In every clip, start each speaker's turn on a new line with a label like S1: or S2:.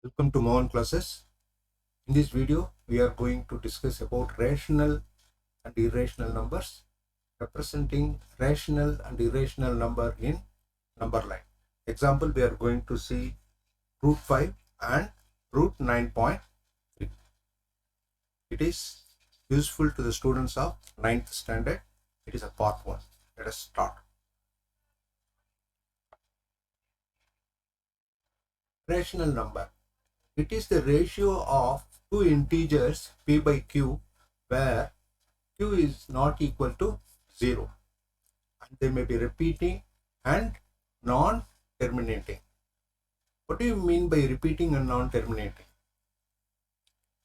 S1: Welcome to Mohan classes. In this video, we are going to discuss about rational and irrational numbers, representing rational and irrational number in number line. Example, we are going to see root 5 and root 9.3. It is useful to the students of 9th standard. It is a part 1. Let us start. Rational number. It is the ratio of two integers p by q where q is not equal to 0 and they may be repeating and non-terminating. What do you mean by repeating and non-terminating?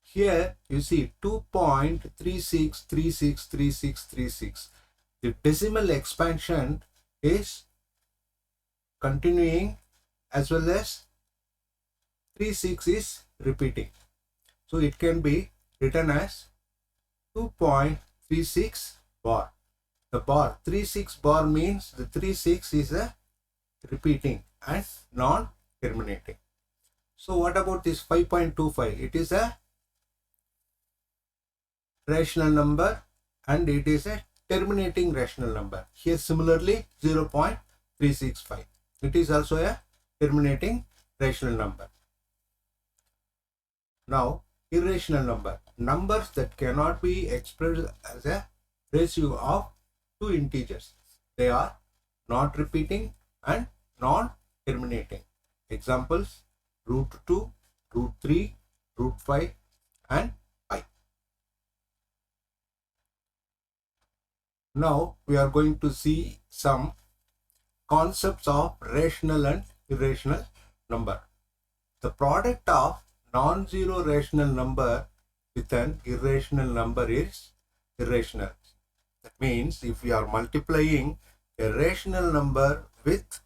S1: Here you see 2.36363636. The decimal expansion is continuing as well as 36 is repeating. So it can be written as 2.36 bar. The bar 36 bar means the 36 is a repeating and non-terminating. So what about this 5.25? It is a rational number and it is a terminating rational number. Here similarly 0.365. It is also a terminating rational number. Now irrational number. Numbers that cannot be expressed as a ratio of two integers. They are not repeating and non-terminating. Examples: root 2, root 3, root 5 and pi. Now we are going to see some concepts of rational and irrational number. The product of non-zero rational number with an irrational number is irrational. That means if we are multiplying a rational number with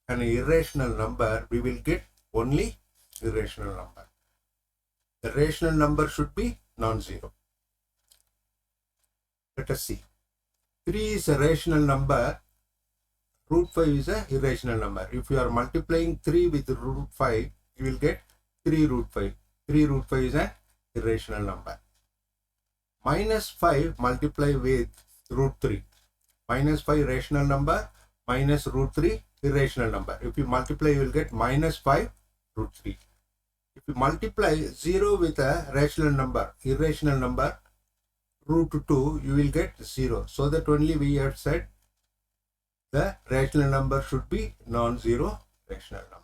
S1: an irrational number, we will get only irrational number. The rational number should be non-zero. Let us see. 3 is a rational number. Root 5 is a irrational number. If you are multiplying 3 with root 5, you will get 3 root 5. 3 root 5 is an irrational number. Minus 5 multiply with root 3. Minus 5 rational number minus root 3 irrational number. If you multiply, you will get minus 5 root 3. If you multiply 0 with a rational number, irrational number, root 2, you will get 0. So that only we have said the rational number should be non-zero rational number.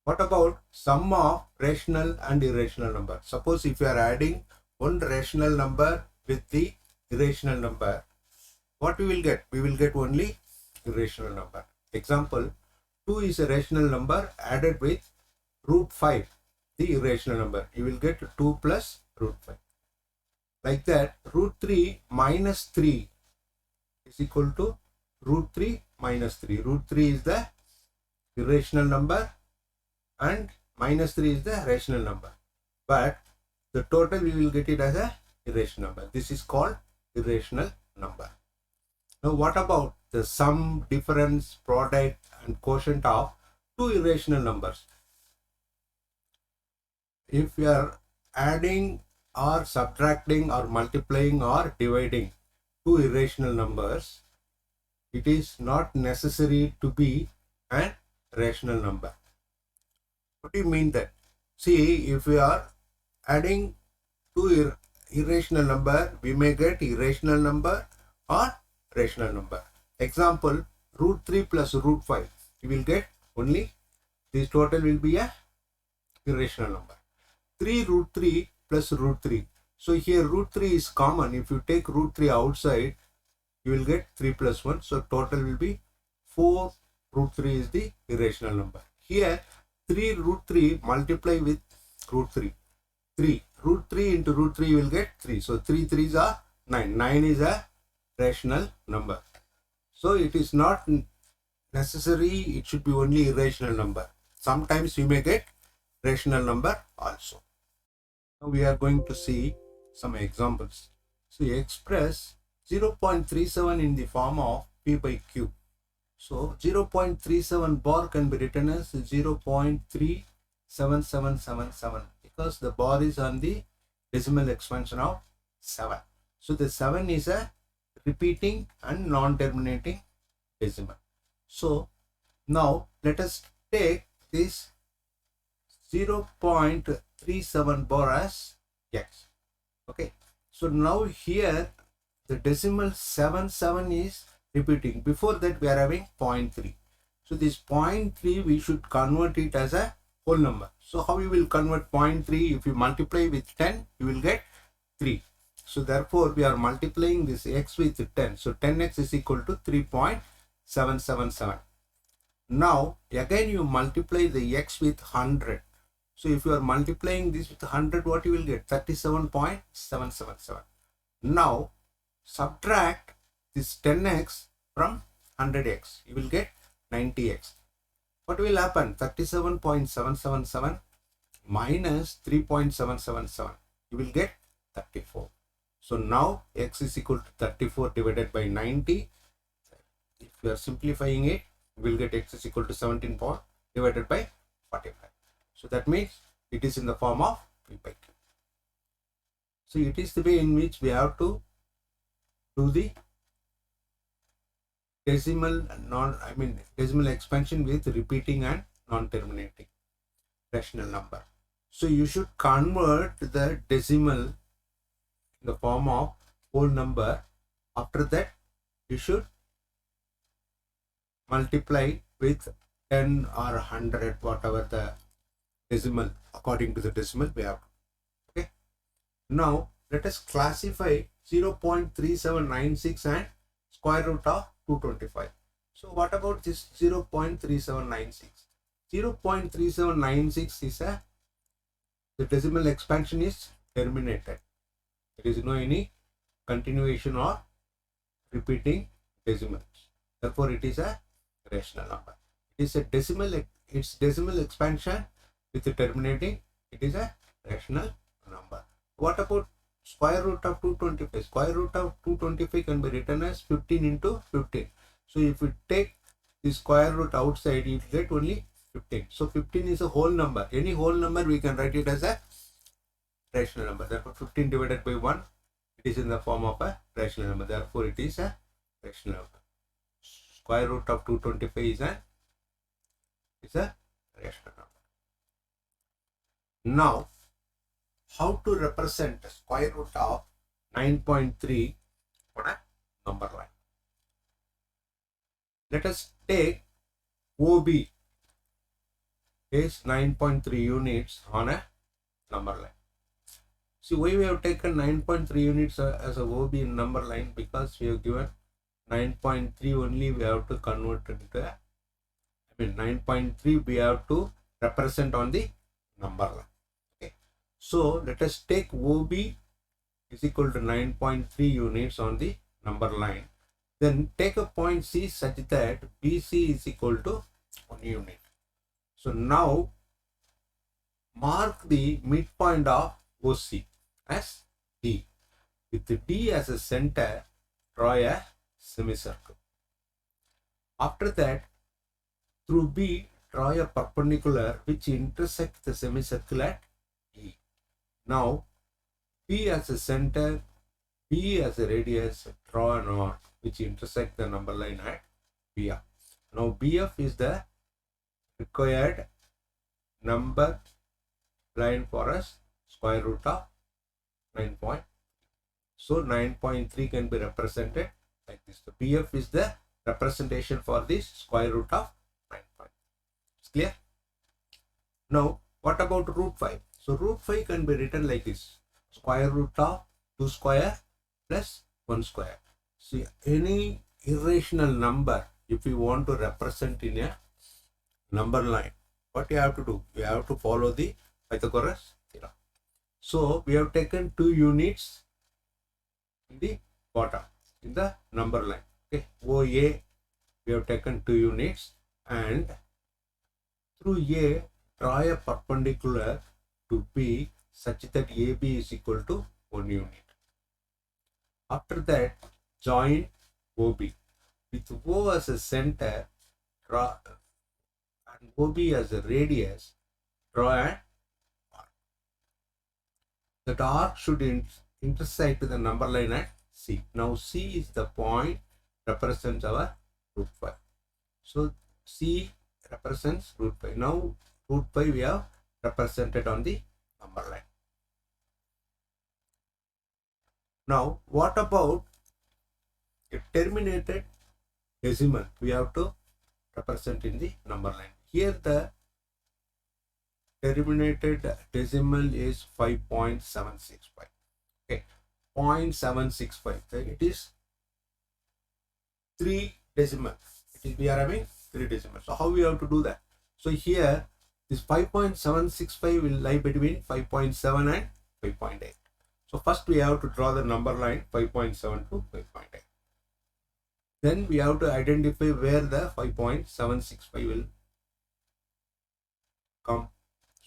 S1: What about sum of rational and irrational number? Suppose if you are adding one rational number with the irrational number, what we will get? We will get only irrational number. Example, 2 is a rational number added with root 5, the irrational number. You will get 2 plus root 5. Like that, root 3 minus 3 is equal to root 3 minus 3. Root 3 is the irrational number and minus 3 is the rational number. But the total we will get it as a irrational number. This is called irrational number. Now what about the sum, difference, product and quotient of two irrational numbers? If we are adding or subtracting or multiplying or dividing two irrational numbers, it is not necessary to be a rational number. What do you mean that? See, if we are adding two irrational number, we may get irrational number or rational number. Example, root 3 plus root 5. You will get only this total will be a irrational number. 3 root 3 plus root 3. So here root 3 is common. If you take root 3 outside, you will get 3 plus 1. So total will be 4 root 3 is the irrational number. Here 3 root 3 multiply with root 3. 3. Root 3 into root 3 you will get 3. So 3 3s are 9. 9 is a rational number. So it is not necessary it should be only irrational number. Sometimes you may get rational number also. Now we are going to see some examples. So express 0.37 in the form of p by q. So 0.37 bar can be written as 0.3 7777 because the bar is on the decimal expansion of 7. So the 7 is a repeating and non-terminating decimal. So now let us take this 0.37 bar as x. Okay, so now here the decimal 77 is repeating. Before that we are having 0.3. So this 0.3 we should convert it as a whole number. So how you will convert 0.3? If you multiply with 10, you will get 3. So therefore we are multiplying this x with 10. So 10x is equal to 3.777. Now again you multiply the x with 100. So if you are multiplying this with 100, what you will get? 37.777. Now subtract this 10x from 100x. You will get 90x. What will happen? 37.777 minus 3.777. You will get 34. So now x is equal to 34 divided by 90. If you are simplifying it, you will get x is equal to 17 divided by 45. So that means it is in the form of p by q. So it is the way in which we have to do the decimal expansion with repeating and non-terminating rational number. So you should convert the decimal in the form of whole number. After that you should multiply with 10 or 100, whatever the decimal, according to the decimal we have. Okay, now let us classify 0.3796 and square root of 225. So what about this 0.3796? 0.3796 is the decimal expansion is terminated. There is no any continuation or repeating decimals. Therefore it is a rational number. It is a decimal, its decimal expansion with the terminating, it is a rational number. What about square root of 225? Square root of 225 can be written as 15 into 15. So if you take the square root outside, you get only 15. So 15 is a whole number. Any whole number we can write it as a rational number. Therefore 15 divided by 1, it is in the form of a rational number. Therefore it is a rational number. Square root of 225 is a rational number. Now how to represent square root of 9.3 on a number line? Let us take OB is 9.3 units on a number line. See why we have taken 9.3 units as a OB in number line? Because we have given 9.3 only, we have to convert it to 9.3 we have to represent on the number line. Okay, so let us take OB is equal to 9.3 units on the number line. Then take a point C such that BC is equal to 1 unit. So now mark the midpoint of OC as D. With the D as a center, draw a semicircle. After that, through B, draw a perpendicular which intersects the semicircle at E. Now, P as a center, B as a radius, draw an arc which intersect the number line at BF. Now, BF is the required number line for us, square root of 9.3. So 9.3 can be represented like this. So BF is the representation for this square root of 9.3. It's clear? Now what about root 5? So root 5 can be written like this: square root of 2 square plus 1 square. See, any irrational number, if you want to represent in a number line, what you have to do? You have to follow the Pythagoras theorem. So we have taken 2 units in the bottom in the number line. Okay, OA we have taken 2 units, and through A draw a perpendicular to B such that AB is equal to 1 unit. After that, join OB with O as a center, draw and OB as a radius, draw an arc. That arc should intersect the number line at C. Now C is the point represents our root 5. So C represents root 5. Now root 5 we have represented on the number line. Now what about a terminated decimal? We have to represent in the number line. Here the terminated decimal is 5.765. Okay, 0.765. So it is 3 decimals. It is, we are having 3 decimals. So how we have to do that? So here this 5.765 will lie between 5.7 and 5.8. So first we have to draw the number line 5.7 to 5.8. Then we have to identify where the 5.765 will come.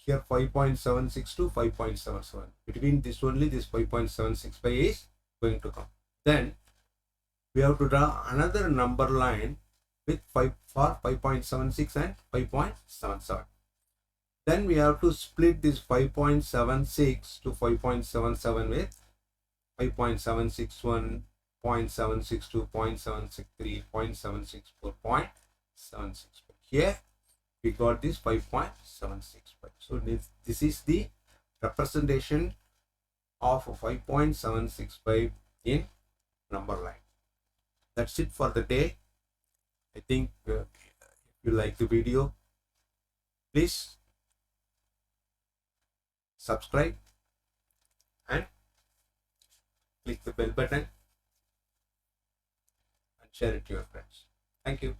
S1: Here 5.76 to 5.77. Between this only this 5.765 is going to come. Then we have to draw another number line with 5 for 5.76 and 5.77. Then we have to split this 5.76 to 5.77 with 5.761, 0.762, 0.763, 0.764, 0.765. Here we got this 5.765. So this is the representation of 5.765 in number line. That's it for the day. I think if you like the video, please subscribe and click the bell button and share it to your friends. Thank you.